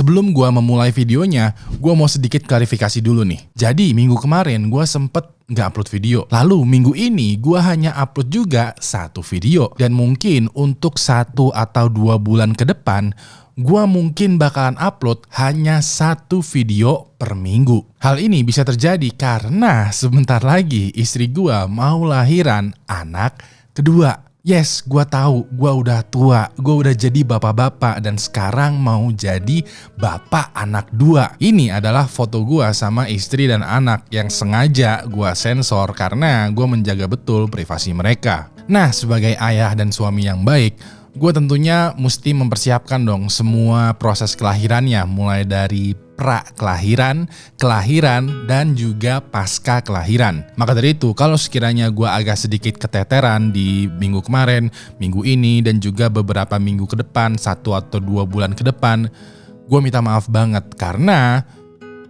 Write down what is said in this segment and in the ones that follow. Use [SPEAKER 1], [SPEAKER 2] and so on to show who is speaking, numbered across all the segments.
[SPEAKER 1] sebelum gua memulai videonya, gua mau sedikit klarifikasi dulu nih. Jadi minggu kemarin gua sempet nggak upload video. Lalu minggu ini gua hanya upload juga satu video. Dan mungkin untuk 1 atau 2 bulan ke depan, gua mungkin bakalan upload hanya satu video per minggu. Hal ini bisa terjadi karena sebentar lagi istri gua mau lahiran anak kedua. Yes, gua tahu, gua udah tua, gua udah jadi bapak-bapak dan sekarang mau jadi bapak anak 2. Ini adalah foto gua sama istri dan anak yang sengaja gua sensor karena gua menjaga betul privasi mereka. Nah, sebagai ayah dan suami yang baik, gue tentunya mesti mempersiapkan dong semua proses kelahirannya, mulai dari pra-kelahiran, kelahiran, dan juga pasca kelahiran. Maka dari itu, kalau sekiranya gue agak sedikit keteteran di minggu kemarin, minggu ini, dan juga beberapa minggu ke depan, 1 atau 2 bulan ke depan, gue minta maaf banget karena,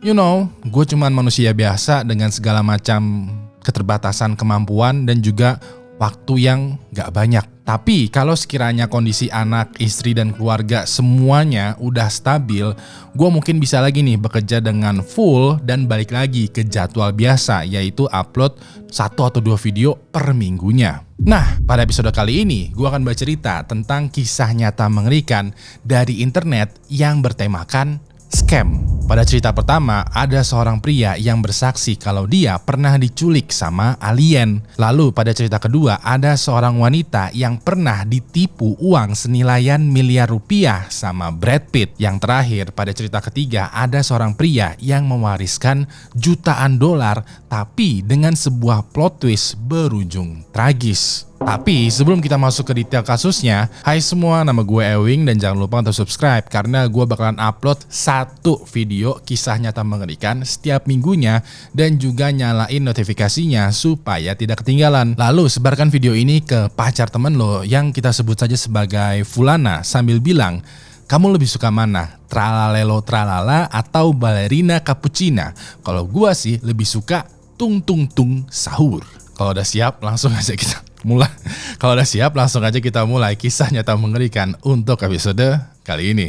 [SPEAKER 1] gue cuman manusia biasa dengan segala macam keterbatasan kemampuan dan juga waktu yang gak banyak. Tapi kalau sekiranya kondisi anak, istri, dan keluarga semuanya udah stabil, gue mungkin bisa lagi nih bekerja dengan full dan balik lagi ke jadwal biasa, yaitu upload 1 atau 2 video per minggunya. Nah, pada episode kali ini gue akan bercerita tentang kisah nyata mengerikan dari internet yang bertemakan scam. Pada cerita pertama, ada seorang pria yang bersaksi kalau dia pernah diculik sama alien. Lalu pada cerita kedua, ada seorang wanita yang pernah ditipu uang senilai miliar rupiah sama Brad Pitt. Yang terakhir, pada cerita ketiga, ada seorang pria yang mewariskan jutaan dolar tapi dengan sebuah plot twist berujung tragis. Tapi sebelum kita masuk ke detail kasusnya, hai semua, nama gue Ewing dan jangan lupa untuk subscribe karena gue bakalan upload satu video kisah nyata mengerikan setiap minggunya dan juga nyalain notifikasinya supaya tidak ketinggalan. Lalu sebarkan video ini ke pacar temen lo yang kita sebut saja sebagai Fulana sambil bilang, kamu lebih suka mana? Tralalelo tralala atau balerina cappuccina? Kalau gue sih lebih suka tung tung tung sahur. Kalau udah siap langsung aja kita mulai. Kalau udah siap langsung aja kita mulai kisah nyata mengerikan untuk episode kali ini.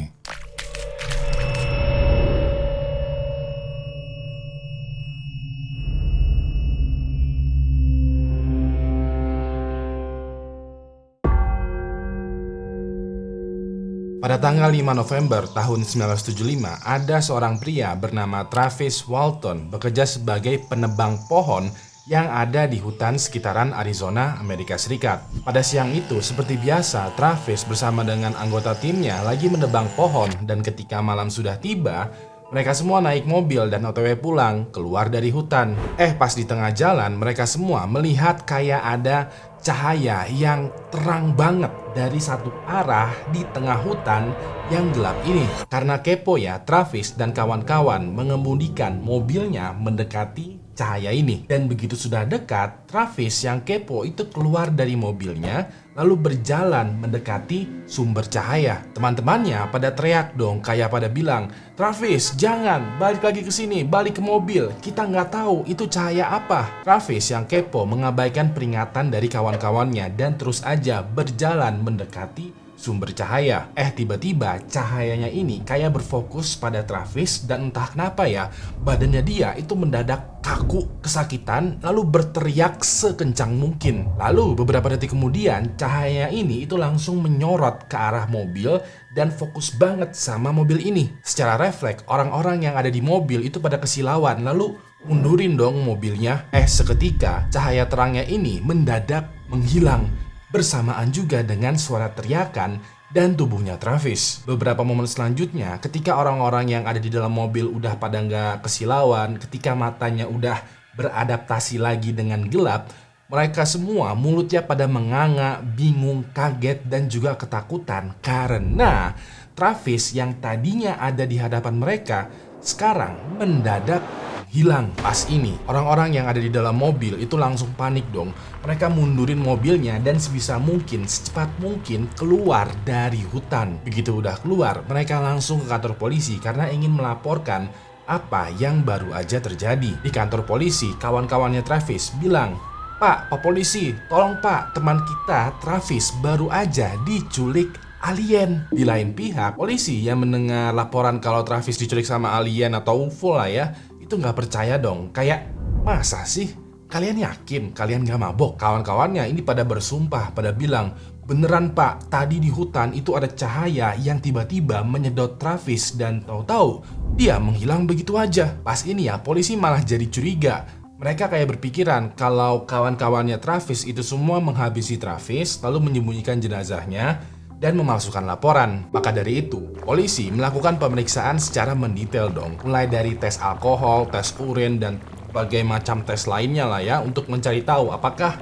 [SPEAKER 1] Pada tanggal 5 November tahun 1975, ada seorang pria bernama Travis Walton bekerja sebagai penebang pohon yang ada di hutan sekitaran Arizona, Amerika Serikat. Pada siang itu, seperti biasa, Travis bersama dengan anggota timnya lagi menebang pohon dan ketika malam sudah tiba, mereka semua naik mobil dan OTW pulang keluar dari hutan. Pas di tengah jalan, mereka semua melihat kayak ada cahaya yang terang banget dari satu arah di tengah hutan yang gelap ini. Karena kepo ya, Travis dan kawan-kawan mengemudikan mobilnya mendekati cahaya ini. Dan begitu sudah dekat, Travis yang kepo itu keluar dari mobilnya lalu berjalan mendekati sumber cahaya. Teman-temannya pada teriak dong, kayak pada bilang, Travis jangan, balik lagi ke sini, balik ke mobil, kita nggak tahu itu cahaya apa. Travis yang kepo mengabaikan peringatan dari kawan-kawannya dan terus aja berjalan mendekati sumber cahaya. Tiba-tiba cahayanya ini kayak berfokus pada Travis dan entah kenapa ya, badannya dia itu mendadak kaku, kesakitan, lalu berteriak sekencang mungkin. Lalu beberapa detik kemudian cahayanya ini itu langsung menyorot ke arah mobil dan fokus banget sama mobil ini. Secara refleks, orang-orang yang ada di mobil itu pada kesilauan lalu mundurin dong mobilnya. Seketika cahaya terangnya ini mendadak menghilang bersamaan juga dengan suara teriakan dan tubuhnya Travis. Beberapa momen selanjutnya, ketika orang-orang yang ada di dalam mobil udah pada nggak kesilauan, ketika matanya udah beradaptasi lagi dengan gelap, mereka semua mulutnya pada menganga, bingung, kaget, dan juga ketakutan karena Travis yang tadinya ada di hadapan mereka sekarang mendadak hilang. Pas ini, orang-orang yang ada di dalam mobil itu langsung panik dong. Mereka mundurin mobilnya dan sebisa mungkin, secepat mungkin keluar dari hutan. Begitu udah keluar, mereka langsung ke kantor polisi karena ingin melaporkan apa yang baru aja terjadi. Di kantor polisi, kawan-kawannya Travis bilang, Pak polisi, tolong Pak, teman kita Travis baru aja diculik alien. Di lain pihak, polisi yang mendengar laporan kalau Travis diculik sama alien atau UFO lah ya, itu nggak percaya dong. Kayak, masa sih? Kalian yakin? Kalian gak mabok? Kawan-kawannya ini pada bersumpah, pada bilang, beneran pak, tadi di hutan itu ada cahaya yang tiba-tiba menyedot Travis dan tahu-tahu dia menghilang begitu aja. Pas ini ya, polisi malah jadi curiga. Mereka kayak berpikiran kalau kawan-kawannya Travis itu semua menghabisi Travis, lalu menyembunyikan jenazahnya dan memalsukan laporan. Maka dari itu, polisi melakukan pemeriksaan secara mendetail dong. Mulai dari tes alkohol, tes urin, dan berbagai macam tes lainnya lah ya, untuk mencari tahu apakah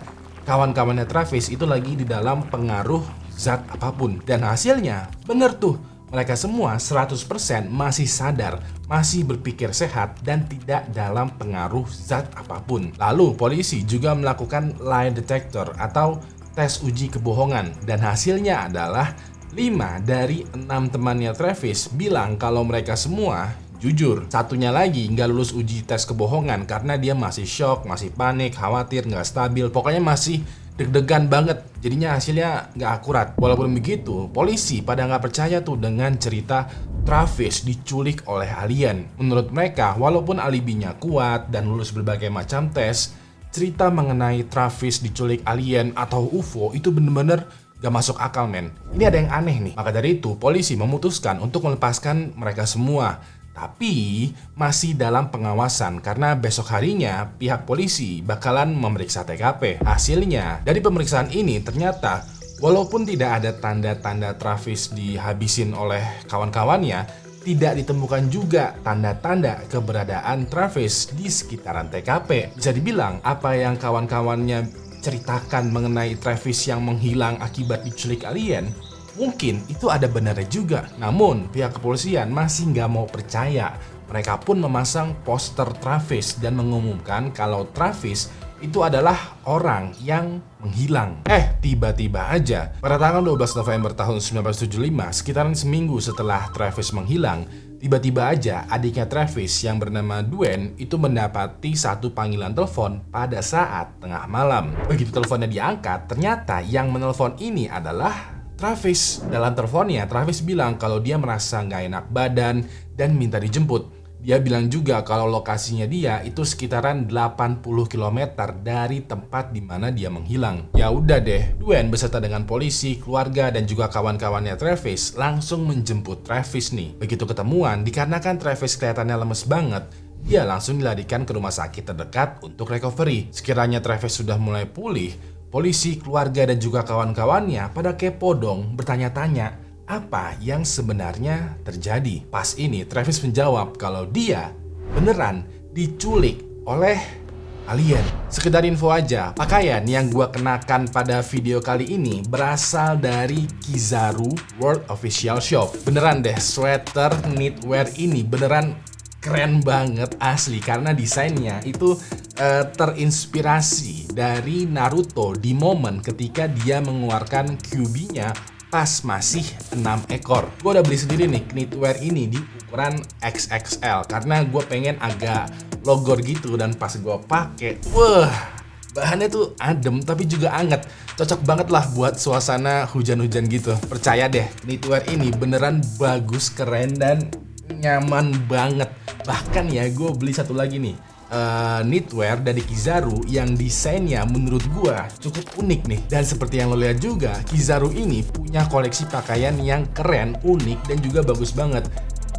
[SPEAKER 1] kawan-kawannya Travis itu lagi di dalam pengaruh zat apapun. Dan hasilnya bener tuh, mereka semua 100% masih sadar, masih berpikir sehat, dan tidak dalam pengaruh zat apapun. Lalu polisi juga melakukan lie detector atau tes uji kebohongan, dan hasilnya adalah 5 dari 6 temannya Travis bilang kalau mereka semua jujur. Satunya lagi nggak lulus uji tes kebohongan karena dia masih shock, masih panik, khawatir, nggak stabil, pokoknya masih deg-degan banget. Jadinya hasilnya nggak akurat. Walaupun begitu, polisi pada nggak percaya tuh dengan cerita Travis diculik oleh alien. Menurut mereka, walaupun alibinya kuat dan lulus berbagai macam tes, cerita mengenai Travis diculik alien atau UFO itu bener-bener gak masuk akal men. Ini ada yang aneh nih. Maka dari itu, polisi memutuskan untuk melepaskan mereka semua. Tapi masih dalam pengawasan karena besok harinya pihak polisi bakalan memeriksa TKP. Hasilnya dari pemeriksaan ini ternyata walaupun tidak ada tanda-tanda Travis dihabisin oleh kawan-kawannya, tidak ditemukan juga tanda-tanda keberadaan Travis di sekitaran TKP. Bisa dibilang apa yang kawan-kawannya ceritakan mengenai Travis yang menghilang akibat diculik alien, mungkin itu ada benarnya juga. Namun pihak kepolisian masih nggak mau percaya. Mereka pun memasang poster Travis dan mengumumkan kalau Travis itu adalah orang yang menghilang. Tiba-tiba aja pada tanggal 12 November tahun 1975, sekitaran seminggu setelah Travis menghilang, tiba-tiba aja adiknya Travis yang bernama Dwayne itu mendapati satu panggilan telepon pada saat tengah malam. Begitu teleponnya diangkat, ternyata yang menelpon ini adalah Travis. Dalam teleponnya, Travis bilang kalau dia merasa nggak enak badan dan minta dijemput. Dia bilang juga kalau lokasinya dia itu sekitaran 80 km dari tempat di mana dia menghilang. Ya udah deh, Dwayne beserta dengan polisi, keluarga, dan juga kawan-kawannya Travis langsung menjemput Travis nih. Begitu ketemuan, dikarenakan Travis kelihatannya lemes banget, dia langsung dilarikan ke rumah sakit terdekat untuk recovery. Sekiranya Travis sudah mulai pulih, polisi, keluarga, dan juga kawan-kawannya pada kepo dong, bertanya-tanya apa yang sebenarnya terjadi. Pas ini Travis menjawab kalau dia beneran diculik oleh alien. Sekedar info aja, pakaian yang gua kenakan pada video kali ini berasal dari Kizaru World Official Shop. Beneran deh, sweater knitwear ini beneran keren banget asli, karena desainnya itu terinspirasi dari Naruto di momen ketika dia mengeluarkan Kyuubi-nya pas masih 6 ekor. Gue udah beli sendiri nih knitwear ini di ukuran XXL karena gue pengen agak logor gitu, dan pas gue pakai, wah, bahannya tuh adem tapi juga anget. Cocok banget lah buat suasana hujan-hujan gitu. Percaya deh, knitwear ini beneran bagus, keren, dan nyaman banget. Bahkan ya, gue beli satu lagi nih, knitwear dari Kizaru yang desainnya menurut gua cukup unik nih. Dan seperti yang lo lihat juga, Kizaru ini punya koleksi pakaian yang keren, unik, dan juga bagus banget.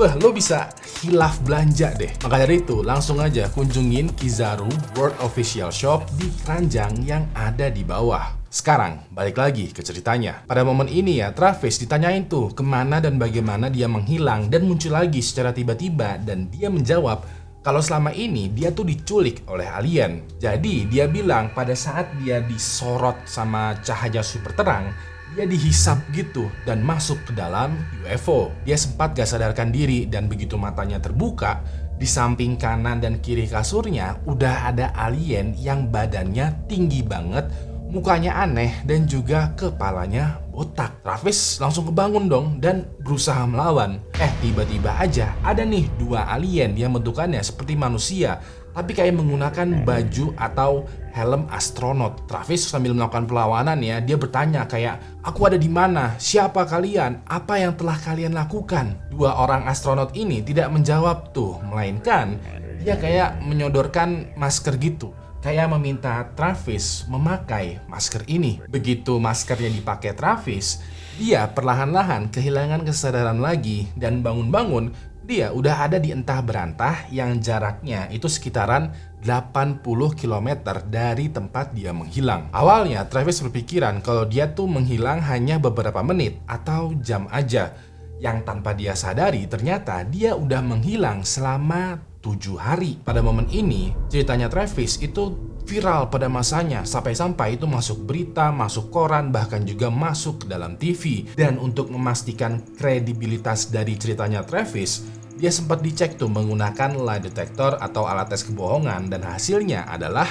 [SPEAKER 1] Lo bisa hilaf belanja deh. Maka dari itu, langsung aja kunjungin Kizaru World Official Shop di keranjang yang ada di bawah. Sekarang, balik lagi ke ceritanya. Pada momen ini ya, Travis ditanyain tuh kemana dan bagaimana dia menghilang dan muncul lagi secara tiba-tiba, dan dia menjawab kalau selama ini dia tuh diculik oleh alien. Jadi dia bilang pada saat dia disorot sama cahaya super terang, dia dihisap gitu dan masuk ke dalam UFO. Dia sempat gak sadarkan diri, dan begitu matanya terbuka, di samping kanan dan kiri kasurnya udah ada alien yang badannya tinggi banget, mukanya aneh, dan juga kepalanya botak. Travis langsung kebangun dong dan berusaha melawan. Tiba-tiba aja ada nih 2 alien yang bentukannya seperti manusia, tapi kayak menggunakan baju atau helm astronot. Travis sambil melakukan perlawanan ya, dia bertanya kayak, "Aku ada di mana? Siapa kalian? Apa yang telah kalian lakukan?" Dua orang astronot ini tidak menjawab tuh, melainkan dia kayak menyodorkan masker gitu. Kayak meminta Travis memakai masker ini. Begitu maskernya dipakai Travis, dia perlahan-lahan kehilangan kesadaran lagi dan bangun-bangun dia udah ada di entah berantah yang jaraknya itu sekitaran 80 km dari tempat dia menghilang. Awalnya Travis berpikiran kalau dia tuh menghilang hanya beberapa menit atau jam aja. Yang tanpa dia sadari ternyata dia udah menghilang selama 7 hari. Pada momen ini, ceritanya Travis itu viral pada masanya, sampai-sampai itu masuk berita, masuk koran, bahkan juga masuk ke dalam TV. Dan untuk memastikan kredibilitas dari ceritanya Travis, dia sempat dicek tuh menggunakan lie detector atau alat tes kebohongan, dan hasilnya adalah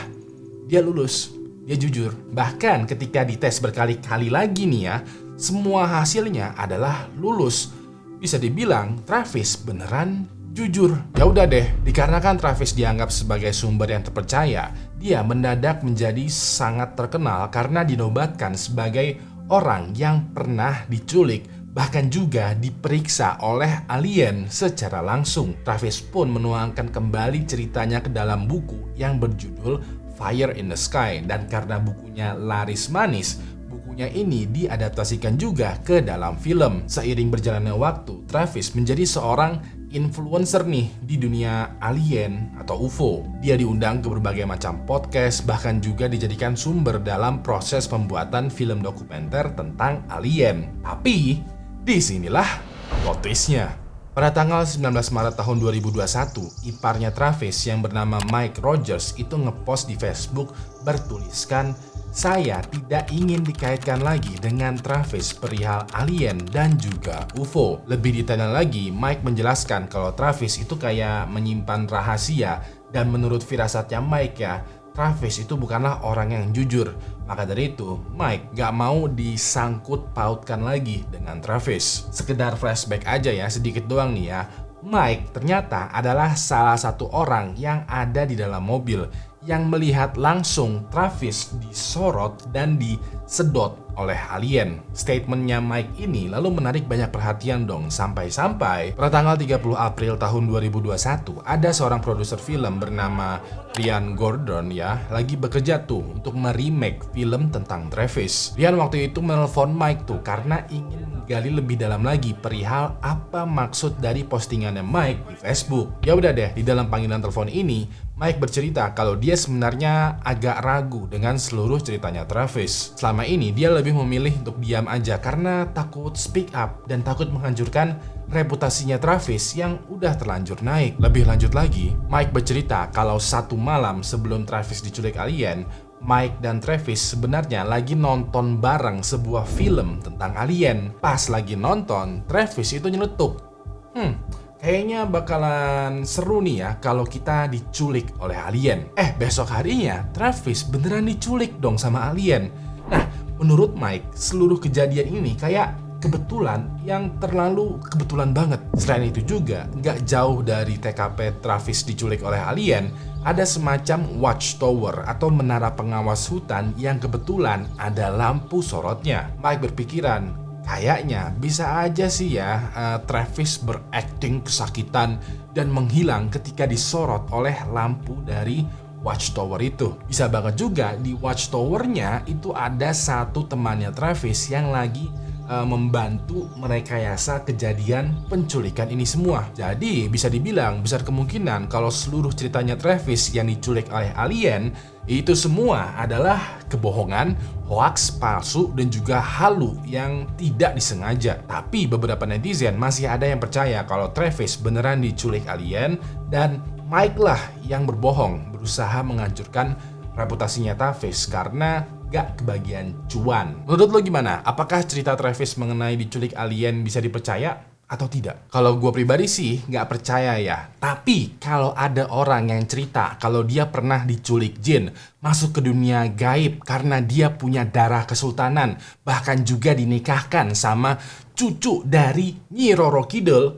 [SPEAKER 1] dia lulus, dia jujur. Bahkan ketika dites berkali-kali lagi nih ya, semua hasilnya adalah lulus. Bisa dibilang Travis beneran jujur. Ya udah deh, dikarenakan Travis dianggap sebagai sumber yang terpercaya, dia mendadak menjadi sangat terkenal karena dinobatkan sebagai orang yang pernah diculik, bahkan juga diperiksa oleh alien secara langsung. Travis pun menuangkan kembali ceritanya ke dalam buku yang berjudul Fire in the Sky, dan karena bukunya laris manis, bukunya ini diadaptasikan juga ke dalam film. Seiring berjalannya waktu, Travis menjadi seorang influencer nih di dunia alien atau UFO. Dia diundang ke berbagai macam podcast, bahkan juga dijadikan sumber dalam proses pembuatan film dokumenter tentang alien. Tapi disinilah plot twist-nya. Pada tanggal 19 Maret tahun 2021, iparnya Travis yang bernama Mike Rogers itu ngepost di Facebook bertuliskan, "Saya tidak ingin dikaitkan lagi dengan Travis perihal alien dan juga UFO." Lebih detailnya lagi, Mike menjelaskan kalau Travis itu kayak menyimpan rahasia, dan menurut firasatnya Mike ya, Travis itu bukanlah orang yang jujur. Maka dari itu, Mike gak mau disangkut pautkan lagi dengan Travis. Sekedar flashback aja ya, sedikit doang nih ya. Mike ternyata adalah salah satu orang yang ada di dalam mobil yang melihat langsung Travis disorot dan disedot oleh alien. Statementnya Mike ini lalu menarik banyak perhatian dong, sampai-sampai pada tanggal 30 April tahun 2021 ada seorang produser film bernama Ryan Gordon ya lagi bekerja tuh untuk meremake film tentang Travis. Ryan waktu itu menelpon Mike tuh karena ingin menggali lebih dalam lagi perihal apa maksud dari postingannya Mike di Facebook. Ya udah deh, di dalam panggilan telepon ini Mike bercerita kalau dia sebenarnya agak ragu dengan seluruh ceritanya Travis. Selama ini dia lebih memilih untuk diam aja karena takut speak up dan takut menghancurkan reputasinya Travis yang udah terlanjur naik. Lebih lanjut lagi, Mike bercerita kalau satu malam sebelum Travis diculik alien, Mike dan Travis sebenarnya lagi nonton bareng sebuah film tentang alien. Pas lagi nonton, Travis itu nyeletuk, "Kayaknya bakalan seru nih ya kalau kita diculik oleh alien." Besok harinya Travis beneran diculik dong sama alien. Nah, menurut Mike, seluruh kejadian ini kayak kebetulan yang terlalu kebetulan banget. Selain itu juga, nggak jauh dari TKP Travis diculik oleh alien, ada semacam watchtower atau menara pengawas hutan yang kebetulan ada lampu sorotnya. Mike berpikiran, kayaknya bisa aja sih ya Travis berakting kesakitan dan menghilang ketika disorot oleh lampu dari watchtower itu. Bisa banget juga di watchtowernya itu ada satu temannya Travis yang lagi membantu merekayasa kejadian penculikan ini semua. Jadi bisa dibilang besar kemungkinan kalau seluruh ceritanya Travis yang diculik oleh alien itu semua adalah kebohongan, hoaks, palsu, dan juga halu yang tidak disengaja. Tapi beberapa netizen masih ada yang percaya kalau Travis beneran diculik alien dan Mike lah yang berbohong, berusaha menghancurkan reputasinya Travis karena gak kebagian cuan. Menurut lo gimana? Apakah cerita Travis mengenai diculik alien bisa dipercaya atau tidak? Kalau gue pribadi sih gak percaya ya. Tapi kalau ada orang yang cerita kalau dia pernah diculik jin, masuk ke dunia gaib karena dia punya darah kesultanan, bahkan juga dinikahkan sama cucu dari Nyi Roro Kidul,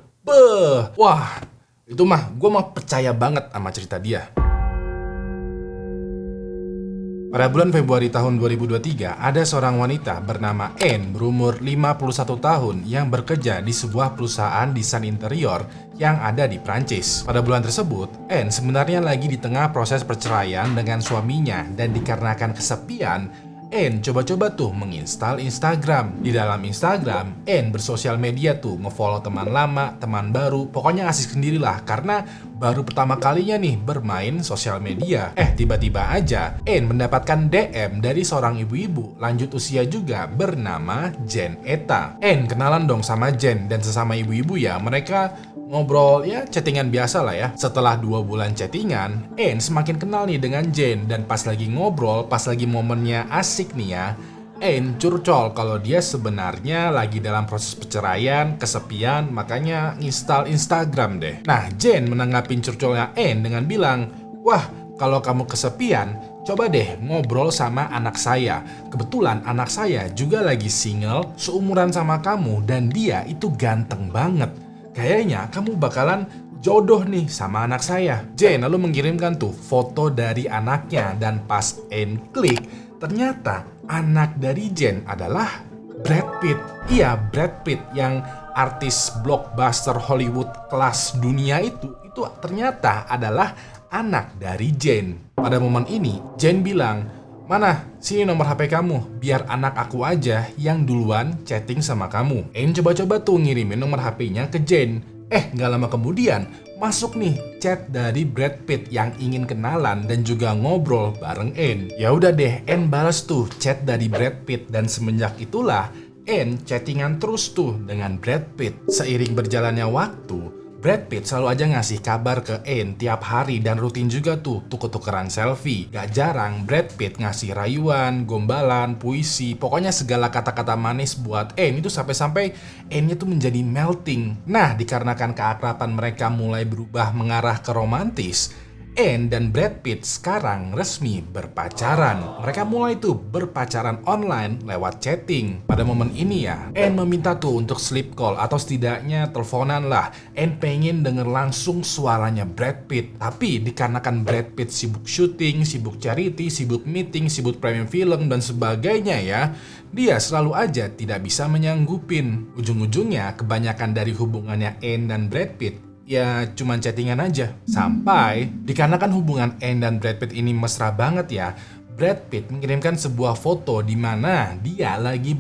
[SPEAKER 1] wah, itu mah gue mah percaya banget sama cerita dia. Pada bulan Februari tahun 2023, ada seorang wanita bernama Anne berumur 51 tahun yang bekerja di sebuah perusahaan desain interior yang ada di Prancis. Pada bulan tersebut, Anne sebenarnya lagi di tengah proses perceraian dengan suaminya dan dikarenakan kesepian, Anne coba-coba tuh menginstal Instagram. Di dalam Instagram, Anne bersosial media tuh ngefollow teman lama, teman baru, pokoknya asik sendirilah karena baru pertama kalinya nih bermain sosial media. Tiba-tiba aja Anne mendapatkan DM dari seorang ibu-ibu lanjut usia juga bernama Jen Eta. Anne kenalan dong sama Jen dan sesama ibu-ibu ya, mereka ngobrol ya chattingan biasa lah ya. Setelah 2 bulan chattingan, Anne semakin kenal nih dengan Jen dan pas lagi ngobrol, pas lagi momennya asik nih ya, Anne curcol kalau dia sebenarnya lagi dalam proses perceraian, kesepian, makanya install Instagram deh. Nah, Jen menanggapin curcolnya Anne dengan bilang, "Wah, kalau kamu kesepian, coba deh ngobrol sama anak saya. Kebetulan anak saya juga lagi single, seumuran sama kamu dan dia itu ganteng banget. Kayaknya kamu bakalan jodoh nih sama anak saya." Jen lalu mengirimkan tuh foto dari anaknya dan pas Anne klik, ternyata anak dari Jen adalah Brad Pitt. Iya, Brad Pitt yang artis blockbuster Hollywood kelas dunia itu ternyata adalah anak dari Jen. Pada momen ini, Jen bilang, "Mana, sini nomor HP kamu, biar anak aku aja yang duluan chatting sama kamu." Anne coba-coba tuh ngirimin nomor HP-nya ke Jen. Gak lama kemudian, masuk nih chat dari Brad Pitt yang ingin kenalan dan juga ngobrol bareng Anne. Ya udah deh, Anne balas tuh chat dari Brad Pitt dan semenjak itulah Anne chattingan terus tuh dengan Brad Pitt. Seiring berjalannya waktu, Brad Pitt selalu aja ngasih kabar ke Anne tiap hari dan rutin juga tuh tuker-tukeran selfie. Gak jarang Brad Pitt ngasih rayuan, gombalan, puisi, pokoknya segala kata-kata manis buat Anne itu sampai-sampai Anne-nya tuh menjadi melting. Nah, dikarenakan keakraban mereka mulai berubah mengarah ke romantis, Anne dan Brad Pitt sekarang resmi berpacaran. Mereka mulai tuh berpacaran online lewat chatting. Pada momen ini ya, Anne meminta tuh untuk sleep call atau setidaknya teleponan lah. Anne pengen denger langsung suaranya Brad Pitt. Tapi dikarenakan Brad Pitt sibuk syuting, sibuk charity, sibuk meeting, sibuk premium film dan sebagainya ya, dia selalu aja tidak bisa menyanggupin. Ujung-ujungnya kebanyakan dari hubungannya Anne dan Brad Pitt ya cuman chattingan aja. Sampai dikarenakan hubungan Anne dan Brad Pitt ini mesra banget ya, Brad Pitt mengirimkan sebuah foto di mana dia lagi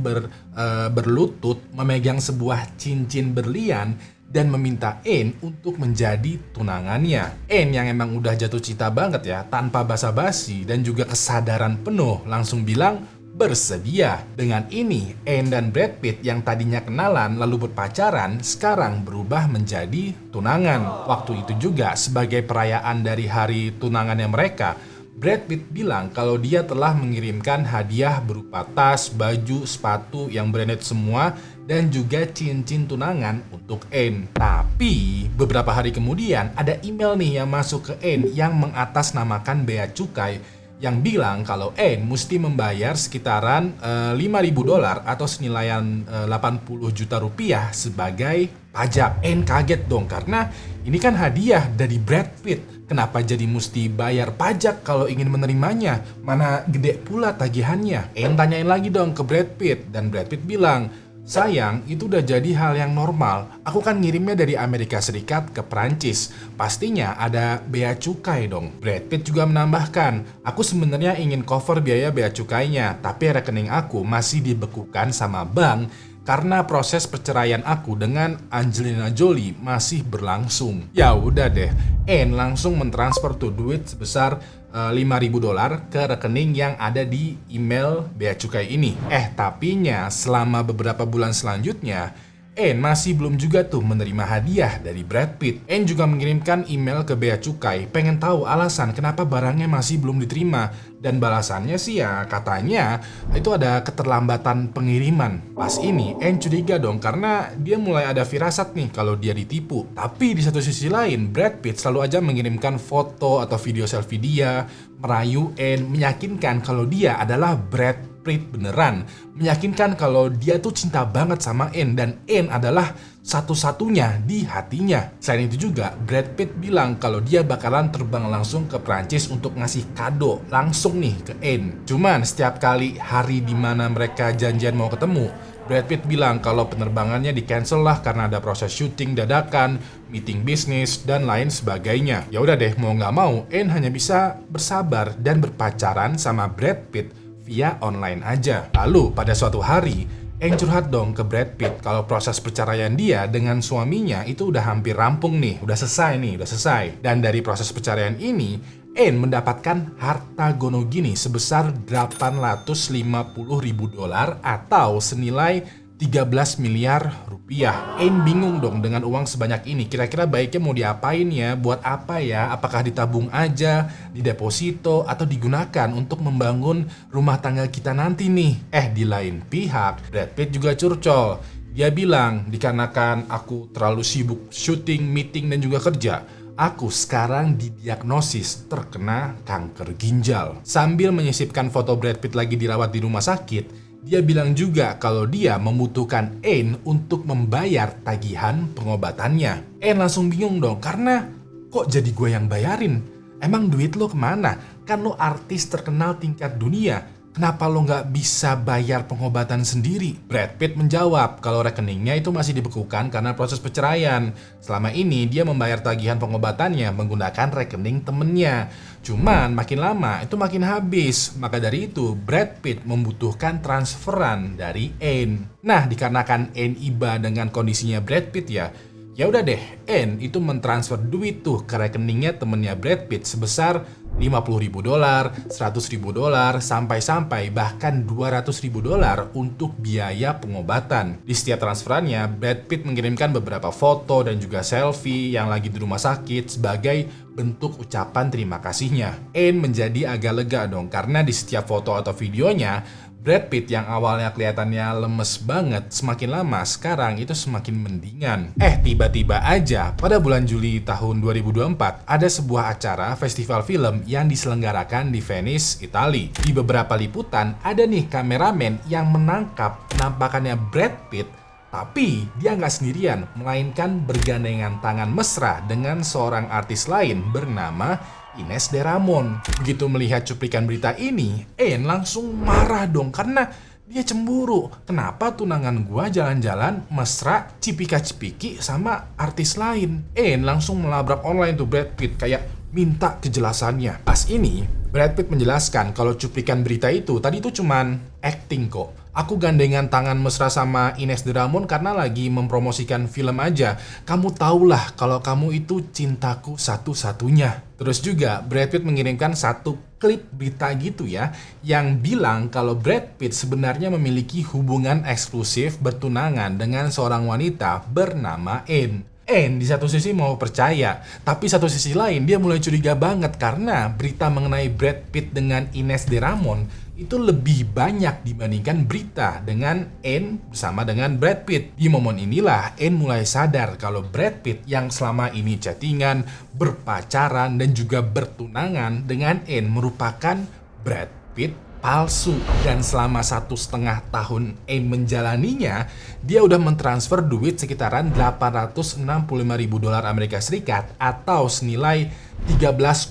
[SPEAKER 1] berlutut memegang sebuah cincin berlian dan meminta Anne untuk menjadi tunangannya. Anne yang emang udah jatuh cinta banget ya, tanpa basa-basi dan juga kesadaran penuh langsung bilang bersedia. Dengan ini, Anne dan Brad Pitt yang tadinya kenalan lalu berpacaran sekarang berubah menjadi tunangan. Waktu itu juga sebagai perayaan dari hari tunangannya mereka, Brad Pitt bilang kalau dia telah mengirimkan hadiah berupa tas, baju, sepatu yang branded semua dan juga cincin tunangan untuk Anne. Tapi beberapa hari kemudian ada email nih yang masuk ke Anne yang mengatasnamakan bea cukai yang bilang kalau Anne mesti membayar sekitaran $5.000 atau senilaian 80 juta rupiah sebagai pajak. Anne kaget dong karena ini kan hadiah dari Brad Pitt. Kenapa jadi mesti bayar pajak kalau ingin menerimanya? Mana gede pula tagihannya? Anne tanyain lagi dong ke Brad Pitt dan Brad Pitt bilang, "Sayang, itu udah jadi hal yang normal. Aku kan ngirimnya dari Amerika Serikat ke Prancis. Pastinya ada bea cukai dong." Brad Pitt juga menambahkan, "Aku sebenarnya ingin cover biaya bea cukainya, tapi rekening aku masih dibekukan sama bank karena proses perceraian aku dengan Angelina Jolie masih berlangsung." Ya udah deh, Anne langsung mentransfer tuh duit sebesar $5.000 ke rekening yang ada di email bea cukai ini. Tapinya selama beberapa bulan selanjutnya, Anne masih belum juga tuh menerima hadiah dari Brad Pitt. Anne juga mengirimkan email ke bea cukai, pengen tahu alasan kenapa barangnya masih belum diterima. Dan balasannya sih ya katanya itu ada keterlambatan pengiriman. Pas ini Anne curiga dong karena dia mulai ada firasat nih kalau dia ditipu. Tapi di satu sisi lain Brad Pitt selalu aja mengirimkan foto atau video selfie dia, merayu Anne, meyakinkan kalau dia adalah Brad Pitt beneran, meyakinkan kalau dia tuh cinta banget sama Anne dan Anne adalah satu-satunya di hatinya. Selain itu juga, Brad Pitt bilang kalau dia bakalan terbang langsung ke Prancis untuk ngasih kado langsung nih ke Anne. Cuman setiap kali hari dimana mereka janjian mau ketemu, Brad Pitt bilang kalau penerbangannya di-cancel lah karena ada proses syuting dadakan, meeting bisnis, dan lain sebagainya. Ya udah deh, mau nggak mau, Anne hanya bisa bersabar dan berpacaran sama Brad Pitt via online aja. Lalu pada suatu hari, Anne curhat dong ke Brad Pitt kalau proses perceraian dia dengan suaminya itu udah hampir rampung nih, udah selesai. Dan dari proses perceraian ini, Anne mendapatkan harta gono gini sebesar $850.000 atau senilai 13 miliar rupiah. Anne bingung dong dengan uang sebanyak ini. Kira-kira baiknya mau diapain ya? Buat apa ya? Apakah ditabung aja, dideposito, atau digunakan untuk membangun rumah tangga kita nanti nih? Di lain pihak, Brad Pitt juga curcol. Dia bilang, dikarenakan aku terlalu sibuk syuting, meeting, dan juga kerja, aku sekarang didiagnosis terkena kanker ginjal. Sambil menyisipkan foto Brad Pitt lagi dirawat di rumah sakit, dia bilang juga kalau dia membutuhkan Anne untuk membayar tagihan pengobatannya. Anne langsung bingung dong, karena kok jadi gue yang bayarin? Emang duit lo kemana? Kan lo artis terkenal tingkat dunia. Kenapa lo nggak bisa bayar pengobatan sendiri? Brad Pitt menjawab kalau rekeningnya itu masih dibekukan karena proses perceraian. Selama ini dia membayar tagihan pengobatannya menggunakan rekening temennya. Cuman makin lama itu makin habis. Maka dari itu Brad Pitt membutuhkan transferan dari Anne. Nah, dikarenakan Anne iba dengan kondisinya Brad Pitt ya udah deh, Anne itu mentransfer duit tuh ke rekeningnya temennya Brad Pitt sebesar $50.000, $100.000, sampai bahkan $200.000 untuk biaya pengobatan. Di setiap transferannya, Brad Pitt mengirimkan beberapa foto dan juga selfie yang lagi di rumah sakit sebagai bentuk ucapan terima kasihnya. Anne menjadi agak lega dong karena di setiap foto atau videonya, Brad Pitt yang awalnya kelihatannya lemes banget, semakin lama sekarang itu semakin mendingan. Tiba-tiba aja pada bulan Juli tahun 2024 ada sebuah acara festival film yang diselenggarakan di Venice, Italia. Di beberapa liputan ada nih kameramen yang menangkap penampakannya Brad Pitt, tapi dia nggak sendirian, melainkan bergandengan tangan mesra dengan seorang artis lain bernama Ines de Ramon. Begitu melihat cuplikan berita ini, Anne langsung marah dong karena dia cemburu. Kenapa tunangan gua jalan-jalan mesra cipika-cipiki sama artis lain? Anne langsung melabrak online tuh Brad Pitt kayak minta kejelasannya. Pas ini, Brad Pitt menjelaskan kalau cuplikan berita itu tadi itu cuman acting kok. Aku gandengan tangan mesra sama Ines de Ramon karena lagi mempromosikan film aja. Kamu tahulah kalau kamu itu cintaku satu-satunya. Terus juga Brad Pitt mengirimkan satu klip berita gitu ya, yang bilang kalau Brad Pitt sebenarnya memiliki hubungan eksklusif bertunangan dengan seorang wanita bernama Anne. Anne di satu sisi mau percaya, tapi satu sisi lain dia mulai curiga banget karena berita mengenai Brad Pitt dengan Ines de Ramon itu lebih banyak dibandingkan berita dengan Anne bersama dengan Brad Pitt. Di momen inilah Anne mulai sadar kalau Brad Pitt yang selama ini chattingan, berpacaran, dan juga bertunangan dengan Anne merupakan Brad Pitt palsu. Dan selama 1,5 tahun Anne menjalaninya, dia udah mentransfer duit sekitaran $865.000 Amerika Serikat atau senilai 13,8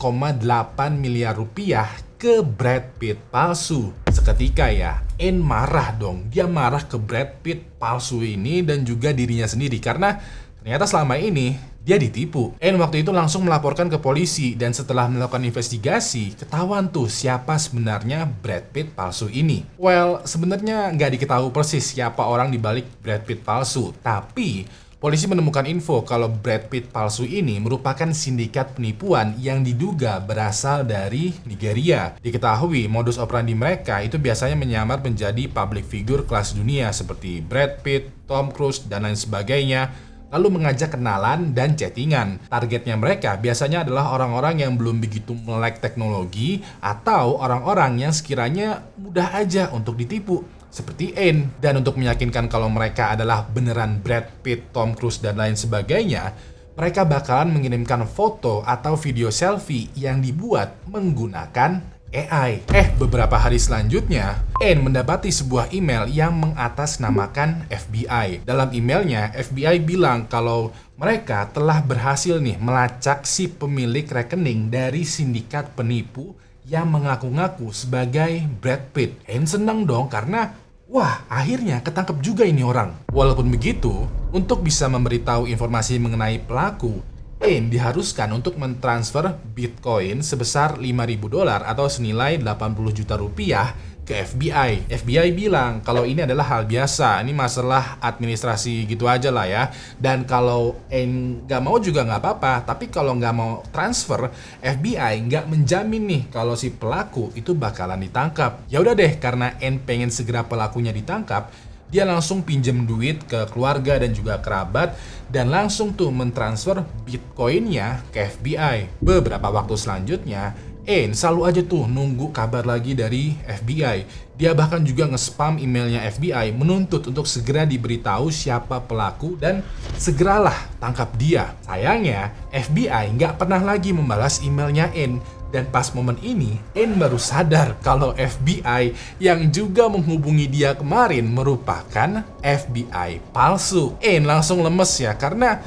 [SPEAKER 1] miliar rupiah ke Brad Pitt palsu. Seketika ya, Anne marah dong. Dia marah ke Brad Pitt palsu ini dan juga dirinya sendiri karena ternyata selama ini dia ditipu. Anne waktu itu langsung melaporkan ke polisi dan setelah melakukan investigasi, ketahuan tuh siapa sebenarnya Brad Pitt palsu ini. Well, sebenarnya nggak diketahui persis siapa orang di balik Brad Pitt palsu, tapi polisi menemukan info kalau Brad Pitt palsu ini merupakan sindikat penipuan yang diduga berasal dari Nigeria. Diketahui modus operandi mereka itu biasanya menyamar menjadi public figure kelas dunia seperti Brad Pitt, Tom Cruise, dan lain sebagainya, lalu mengajak kenalan dan chattingan. Targetnya mereka biasanya adalah orang-orang yang belum begitu melek teknologi atau orang-orang yang sekiranya mudah aja untuk ditipu, seperti Anne. Dan untuk meyakinkan kalau mereka adalah beneran Brad Pitt, Tom Cruise, dan lain sebagainya, mereka bakalan mengirimkan foto atau video selfie yang dibuat menggunakan AI. Beberapa hari selanjutnya, Anne mendapati sebuah email yang mengatasnamakan FBI. Dalam emailnya, FBI bilang kalau mereka telah berhasil nih melacak si pemilik rekening dari sindikat penipu yang mengaku-ngaku sebagai Brad Pitt. Anne senang dong karena wah, akhirnya ketangkep juga ini orang. Walaupun begitu, untuk bisa memberitahu informasi mengenai pelaku, Anne diharuskan untuk mentransfer Bitcoin sebesar $5.000 atau senilai 80 juta rupiah ke FBI. FBI bilang kalau ini adalah hal biasa, ini masalah administrasi gitu aja lah ya. Dan kalau Anne nggak mau juga nggak apa-apa, tapi kalau nggak mau transfer, FBI nggak menjamin nih kalau si pelaku itu bakalan ditangkap. Ya udah deh, karena Anne pengen segera pelakunya ditangkap, dia langsung pinjem duit ke keluarga dan juga kerabat dan langsung tuh mentransfer Bitcoinnya ke FBI. Beberapa waktu selanjutnya, Anne selalu aja tuh nunggu kabar lagi dari FBI. Dia bahkan juga nge-spam emailnya FBI menuntut untuk segera diberitahu siapa pelaku dan segeralah tangkap dia. Sayangnya, FBI nggak pernah lagi membalas emailnya Anne. Dan pas momen ini, Anne baru sadar kalau FBI yang juga menghubungi dia kemarin merupakan FBI palsu. Anne langsung lemes ya, karena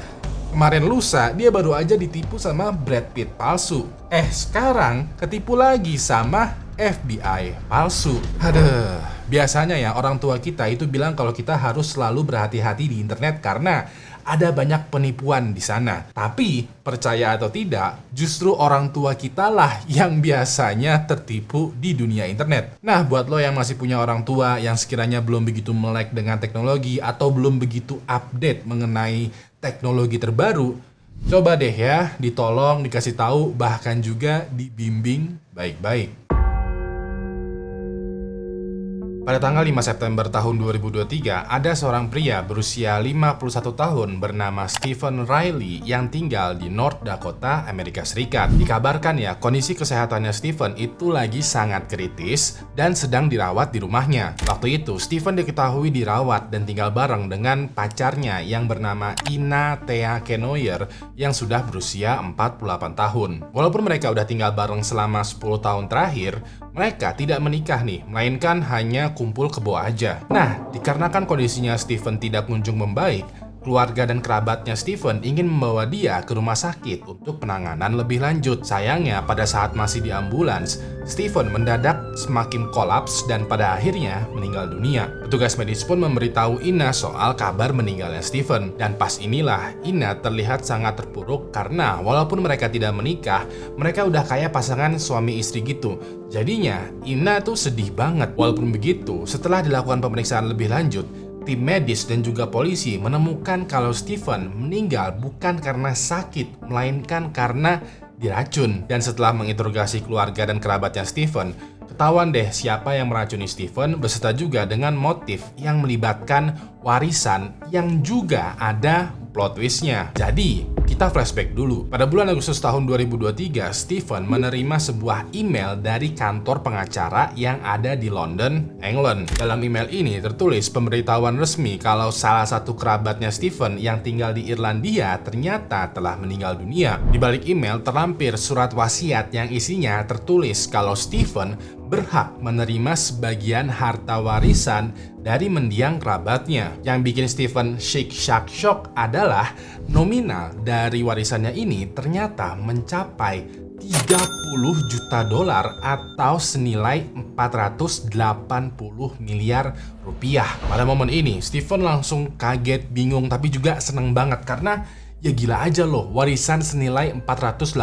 [SPEAKER 1] kemarin lusa dia baru aja ditipu sama Brad Pitt palsu. Sekarang ketipu lagi sama FBI palsu. Aduh, biasanya ya orang tua kita itu bilang kalau kita harus selalu berhati-hati di internet karena ada banyak penipuan di sana. Tapi, percaya atau tidak, justru orang tua kita lah yang biasanya tertipu di dunia internet. Nah, buat lo yang masih punya orang tua yang sekiranya belum begitu melek dengan teknologi atau belum begitu update mengenai teknologi terbaru, coba deh ya, ditolong, dikasih tahu, bahkan juga dibimbing baik-baik. Pada tanggal 5 September tahun 2023, ada seorang pria berusia 51 tahun bernama Stephen Riley yang tinggal di North Dakota, Amerika Serikat. Dikabarkan ya, kondisi kesehatannya Stephen itu lagi sangat kritis dan sedang dirawat di rumahnya. Waktu itu, Stephen diketahui dirawat dan tinggal bareng dengan pacarnya yang bernama Ina Thea Kenoyer yang sudah berusia 48 tahun. Walaupun mereka udah tinggal bareng selama 10 tahun terakhir, mereka tidak menikah nih, melainkan hanya kumpul kebo aja. Nah, dikarenakan kondisinya Stephen tidak kunjung membaik, keluarga dan kerabatnya Stephen ingin membawa dia ke rumah sakit untuk penanganan lebih lanjut. Sayangnya, pada saat masih di ambulans, Stephen mendadak semakin kolaps dan pada akhirnya meninggal dunia. Petugas medis pun memberitahu Ina soal kabar meninggalnya Stephen. Dan pas inilah Ina terlihat sangat terpuruk karena walaupun mereka tidak menikah, mereka udah kayak pasangan suami istri gitu. Jadinya Ina tuh sedih banget. Walaupun begitu, setelah dilakukan pemeriksaan lebih lanjut, tim medis dan juga polisi menemukan kalau Stephen meninggal bukan karena sakit, melainkan karena diracun. Dan setelah menginterogasi keluarga dan kerabatnya Stephen, ketahuan deh siapa yang meracuni Stephen beserta juga dengan motif yang melibatkan warisan yang juga ada plot twistnya. Jadi, kita flashback dulu. Pada bulan Agustus tahun 2023, Stephen menerima sebuah email dari kantor pengacara yang ada di London, England. Dalam email ini tertulis pemberitahuan resmi kalau salah satu kerabatnya Stephen yang tinggal di Irlandia ternyata telah meninggal dunia. Di balik email terlampir surat wasiat yang isinya tertulis kalau Stephen berhak menerima sebagian harta warisan dari mendiang kerabatnya. Yang bikin Stephen shock adalah nominal dari warisannya ini ternyata mencapai 30 juta dolar atau senilai 480 miliar rupiah. Pada momen ini, Stephen langsung kaget, bingung, tapi juga seneng banget karena ya gila aja loh, warisan senilai 480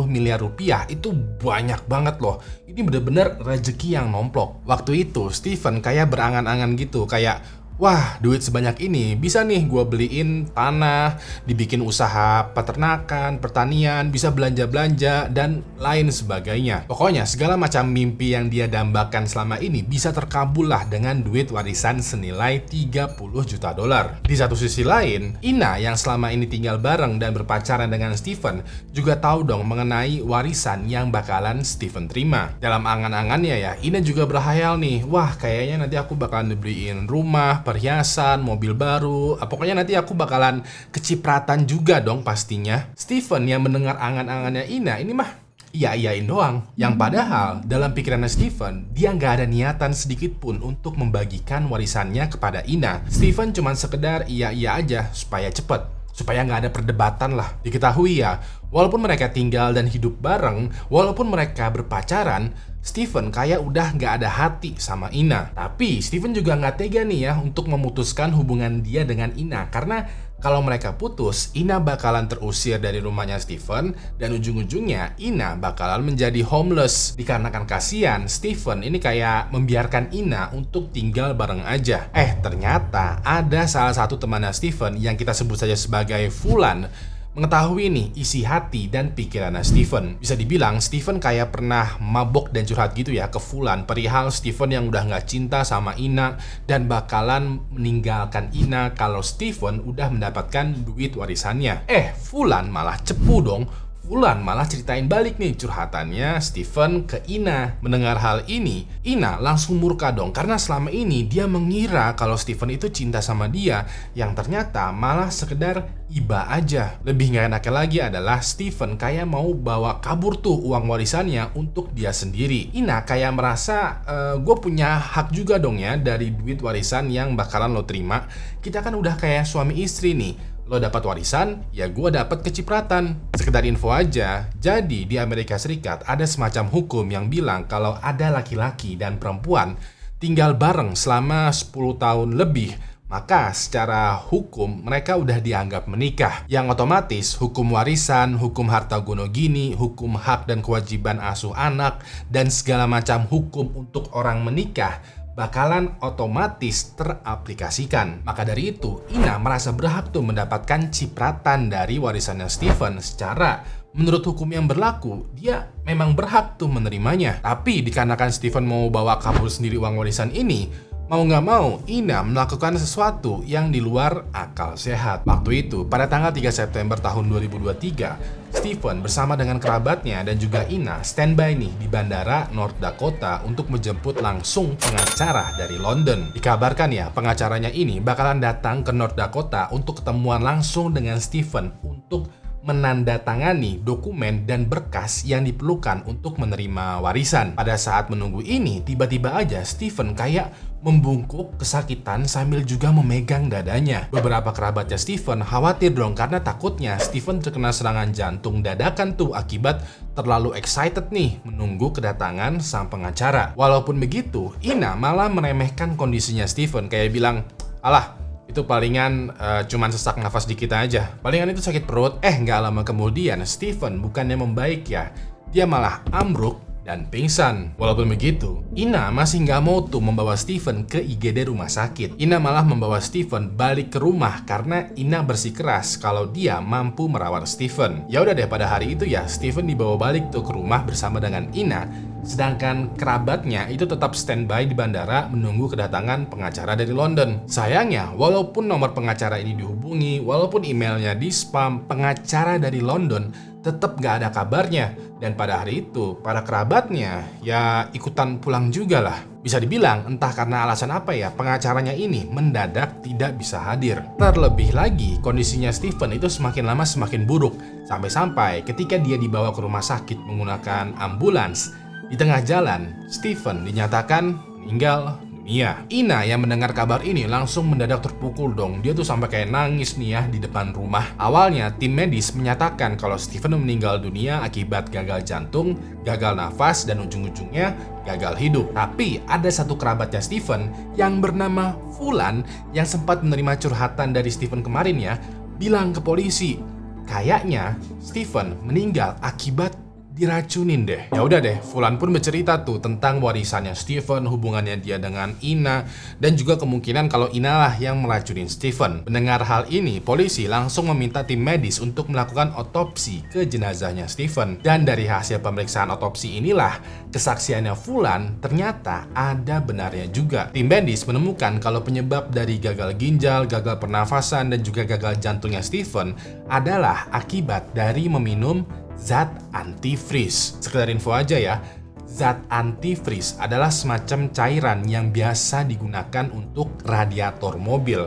[SPEAKER 1] miliar rupiah itu banyak banget loh. Ini bener-bener rezeki yang nomplok. Waktu itu Stephen kayak berangan-angan gitu, kayak wah, duit sebanyak ini bisa nih gue beliin tanah, dibikin usaha peternakan, pertanian, bisa belanja-belanja, dan lain sebagainya. Pokoknya segala macam mimpi yang dia dambakan selama ini bisa terkabul lah dengan duit warisan senilai 30 juta dolar. Di satu sisi lain, Ina yang selama ini tinggal bareng dan berpacaran dengan Stephen juga tahu dong mengenai warisan yang bakalan Stephen terima. Dalam angan-angannya ya, Ina juga berhayal nih, wah kayaknya nanti aku bakalan dibeliin rumah, perhiasan, mobil baru, pokoknya nanti aku bakalan kecipratan juga dong pastinya. Stephen yang mendengar angan-angannya Ina ini mah iya-iyain doang. Yang padahal dalam pikirannya Steven, dia nggak ada niatan sedikit pun untuk membagikan warisannya kepada Ina. Steven cuma sekedar iya-iya aja supaya cepet, supaya nggak ada perdebatan lah. Diketahui ya, walaupun mereka tinggal dan hidup bareng, walaupun mereka berpacaran, Steven kayak udah nggak ada hati sama Ina. Tapi Steven juga nggak tega nih ya untuk memutuskan hubungan dia dengan Ina, karena kalau mereka putus, Ina bakalan terusir dari rumahnya Steven, dan ujung-ujungnya Ina bakalan menjadi homeless. Dikarenakan kasihan, Steven ini kayak membiarkan Ina untuk tinggal bareng aja. Ternyata ada salah satu temannya Steven yang kita sebut saja sebagai Fulan, mengetahui nih isi hati dan pikirannya Steven. Bisa dibilang Steven kayak pernah mabok dan curhat gitu ya ke Fulan perihal Steven yang udah gak cinta sama Ina dan bakalan meninggalkan Ina kalau Steven udah mendapatkan duit warisannya. Fulan malah cepu dong. Fulan malah ceritain balik nih curhatannya Steven ke Ina. Mendengar hal ini, Ina langsung murka dong, karena selama ini dia mengira kalau Steven itu cinta sama dia, yang ternyata malah sekedar iba aja. Lebih gak enaknya lagi adalah Steven kayak mau bawa kabur tuh uang warisannya untuk dia sendiri. Ina kayak merasa, gue punya hak juga dong ya dari duit warisan yang bakalan lo terima. Kita kan udah kayak suami istri nih. Lo dapat warisan, ya gue dapat kecipratan. Sekedar info aja, jadi di Amerika Serikat ada semacam hukum yang bilang kalau ada laki-laki dan perempuan tinggal bareng selama 10 tahun lebih, maka secara hukum mereka udah dianggap menikah. Yang otomatis hukum warisan, hukum harta gono gini, hukum hak dan kewajiban asuh anak, dan segala macam hukum untuk orang menikah bakalan otomatis teraplikasikan. Maka dari itu, Ina merasa berhak tuh mendapatkan cipratan dari warisannya Steven. Secara menurut hukum yang berlaku, dia memang berhak tuh menerimanya. Tapi dikarenakan Steven mau bawa kabur sendiri uang warisan ini, mau nggak mau, Ina melakukan sesuatu yang di luar akal sehat. Waktu itu, pada tanggal 3 September tahun 2023, Steven bersama dengan kerabatnya dan juga Ina standby nih di bandara North Dakota untuk menjemput langsung pengacara dari London. Dikabarkan ya, pengacaranya ini bakalan datang ke North Dakota untuk ketemuan langsung dengan Steven untuk menandatangani dokumen dan berkas yang diperlukan untuk menerima warisan. Pada saat menunggu ini, tiba-tiba aja Steven kayak membungkuk kesakitan sambil juga memegang dadanya. Beberapa kerabatnya Steven khawatir dong karena takutnya Steven terkena serangan jantung dadakan tuh akibat terlalu excited nih menunggu kedatangan sang pengacara. Walaupun begitu, Ina malah meremehkan kondisinya Steven, kayak bilang, "Alah, itu palingan cuman sesak nafas dikit aja. Palingan itu sakit perut." Nggak lama kemudian Steven bukannya membaik ya, dia malah ambruk dan pingsan. Walaupun begitu, Ina masih nggak mau tuh membawa Steven ke IGD rumah sakit. Ina malah membawa Steven balik ke rumah karena Ina bersikeras kalau dia mampu merawat Steven. Ya udah deh, pada hari itu ya Steven dibawa balik tuh ke rumah bersama dengan Ina. Sedangkan kerabatnya itu tetap standby di bandara menunggu kedatangan pengacara dari London. Sayangnya, walaupun nomor pengacara ini dihubungi, walaupun emailnya di spam, pengacara dari London tetap gak ada kabarnya. Dan pada hari itu, para kerabatnya ya ikutan pulang juga lah. Bisa dibilang entah karena alasan apa ya, pengacaranya ini mendadak tidak bisa hadir. Terlebih lagi, kondisinya Steven itu semakin lama semakin buruk. Sampai-sampai ketika dia dibawa ke rumah sakit menggunakan ambulans, di tengah jalan, Steven dinyatakan meninggal dunia. Ina yang mendengar kabar ini langsung mendadak terpukul dong. Dia tuh sampai kayak nangis nih ya di depan rumah. Awalnya tim medis menyatakan kalau Steven meninggal dunia akibat gagal jantung, gagal nafas, dan ujung-ujungnya gagal hidup. Tapi ada satu kerabatnya Steven yang bernama Fulan yang sempat menerima curhatan dari Steven kemarin ya, bilang ke polisi, kayaknya Steven meninggal akibat diracunin deh. Ya udah deh, Fulan pun bercerita tuh tentang warisannya Steven, hubungannya dia dengan Ina, dan juga kemungkinan kalau Ina lah yang meracunin Steven. Mendengar hal ini, polisi langsung meminta tim medis untuk melakukan otopsi ke jenazahnya Steven. Dan dari hasil pemeriksaan otopsi inilah, kesaksiannya Fulan ternyata ada benarnya juga. Tim medis menemukan kalau penyebab dari gagal ginjal, gagal pernafasan, dan juga gagal jantungnya Steven adalah akibat dari meminum zat antifreeze. Sekedar info aja ya, zat antifreeze adalah semacam cairan yang biasa digunakan untuk radiator mobil.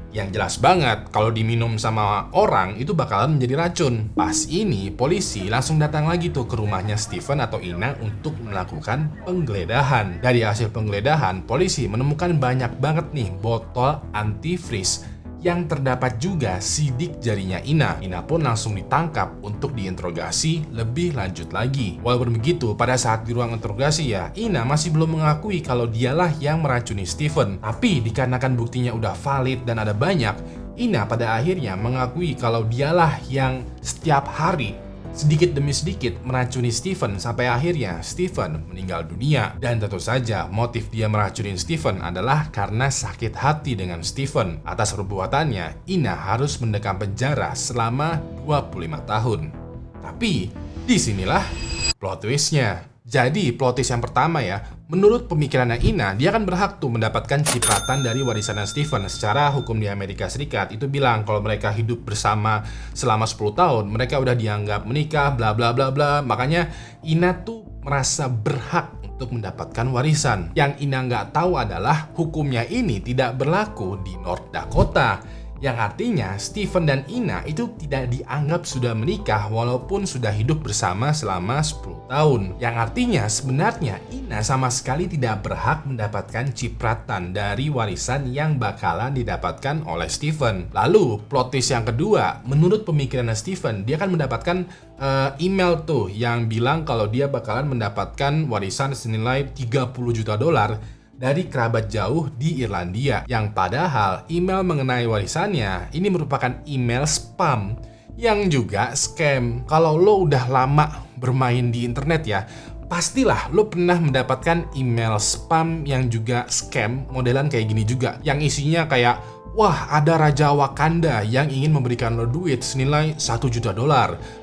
[SPEAKER 1] Yang jelas banget kalau diminum sama orang itu bakalan menjadi racun. Pas ini polisi langsung datang lagi tuh ke rumahnya Steven atau Ina untuk melakukan penggeledahan. Dari hasil penggeledahan, polisi menemukan banyak banget nih botol antifreeze yang terdapat juga sidik jarinya Ina. Ina pun langsung ditangkap untuk diinterogasi lebih lanjut lagi. Walaupun begitu, pada saat di ruang interogasi ya, Ina masih belum mengakui kalau dialah yang meracuni Steven. Tapi dikarenakan buktinya udah valid dan ada banyak, Ina pada akhirnya mengakui kalau dialah yang setiap hari sedikit demi sedikit meracuni Steven sampai akhirnya Steven meninggal dunia. Dan tentu saja motif dia meracunin Steven adalah karena sakit hati dengan Steven. Atas perbuatannya, Ina harus mendekam penjara selama 25 tahun. Tapi disinilah plot twistnya. Jadi plot twist yang pertama ya, menurut pemikirannya Ina, dia kan berhak tuh mendapatkan cipratan dari warisan Steven. Secara hukum di Amerika Serikat itu bilang kalau mereka hidup bersama selama 10 tahun, mereka udah dianggap menikah, bla bla bla bla. Makanya Ina tuh merasa berhak untuk mendapatkan warisan. Yang Ina nggak tahu adalah hukumnya ini tidak berlaku di North Dakota. Yang artinya Steven dan Ina itu tidak dianggap sudah menikah walaupun sudah hidup bersama selama 10 tahun. Yang artinya sebenarnya Ina sama sekali tidak berhak mendapatkan cipratan dari warisan yang bakalan didapatkan oleh Steven. Lalu plot twist yang kedua, menurut pemikiran Steven, dia akan mendapatkan email tuh yang bilang kalau dia bakalan mendapatkan warisan senilai $30 juta dari kerabat jauh di Irlandia, yang padahal email mengenai warisannya ini merupakan email spam yang juga scam. Kalau lo udah lama bermain di internet ya, pastilah lo pernah mendapatkan email spam yang juga scam modelan kayak gini juga, yang isinya kayak, wah, ada Raja Wakanda yang ingin memberikan lo duit senilai $1 juta,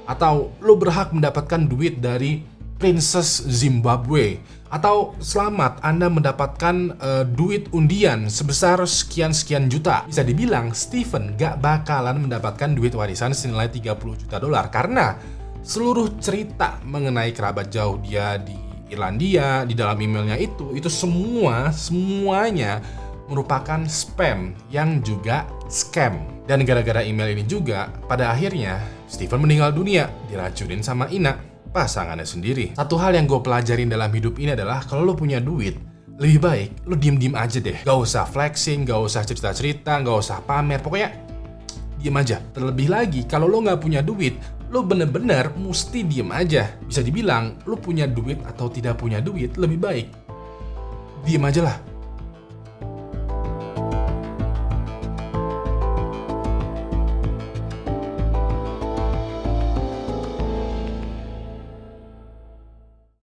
[SPEAKER 1] atau lo berhak mendapatkan duit dari Princess Zimbabwe, atau selamat Anda mendapatkan duit undian sebesar sekian-sekian juta. Bisa dibilang Steven gak bakalan mendapatkan duit warisan senilai $30 juta karena seluruh cerita mengenai kerabat jauh dia di Irlandia di dalam emailnya itu semuanya merupakan spam yang juga scam. Dan gara-gara email ini juga pada akhirnya Steven meninggal dunia diracunin sama Ina, pasangannya sendiri. Satu hal yang gue pelajarin dalam hidup ini adalah kalau lo punya duit, lebih baik lo diem-diem aja deh. Gak usah flexing, gak usah cerita-cerita, gak usah pamer, pokoknya diem aja. Terlebih lagi kalau lo gak punya duit, lo bener-bener mesti diem aja. Bisa dibilang lo punya duit atau tidak punya duit, lebih baik diem aja lah.